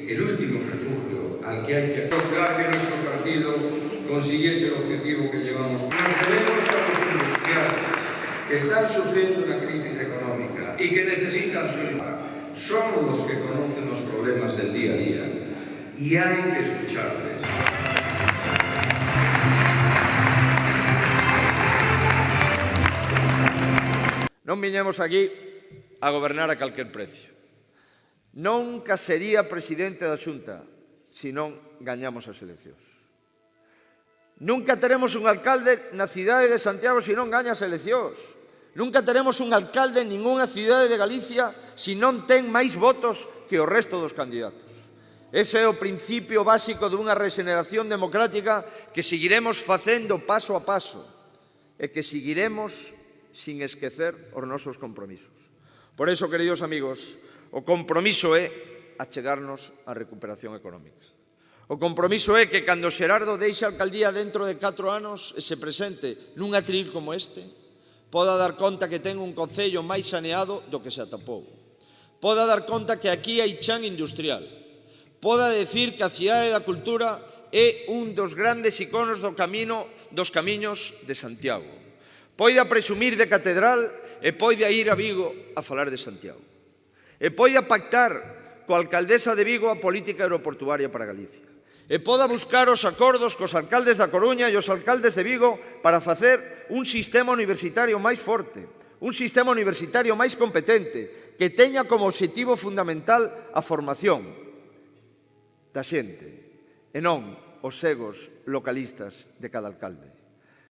el último refugio al que hay que lograr que nuestro partido consiguiese el objetivo que llevamos. Nos debemos a los industriales que están sufriendo una crisis económica y que necesitan su ayuda. Son los que conocen los problemas del día a día y hay que escucharles. Non viñemos aquí a gobernar a calquer precio. Nunca sería presidente da Xunta se non gañamos as eleccións. Nunca teremos un alcalde na cidade de Santiago se non gaña as eleccións. Nunca teremos un alcalde en ningunha cidade de Galicia se non ten máis votos que o resto dos candidatos. Ese é o principio básico dunha regeneración democrática que seguiremos facendo paso a paso e que seguiremos sin esquecer os nosos compromisos. Por iso, queridos amigos, o compromiso é achegarnos á recuperación económica. O compromiso é que cando Xerardo deixe a alcaldía dentro de 4 anos e se presente nun atril como este, poda dar conta que ten un concello máis saneado do que se atopou. Poda dar conta que aquí hai chan industrial. Poda decir que a Cidade da Cultura é un dos grandes iconos dos camiños de Santiago. Poida presumir de catedral e poida ir a Vigo a falar de Santiago. E poida pactar coa alcaldesa de Vigo a política aeroportuaria para Galicia. E poda buscar os acordos cos alcaldes da Coruña e os alcaldes de Vigo para facer un sistema universitario máis forte, un sistema universitario máis competente, que teña como obxectivo fundamental a formación da xente e non os egos localistas de cada alcalde.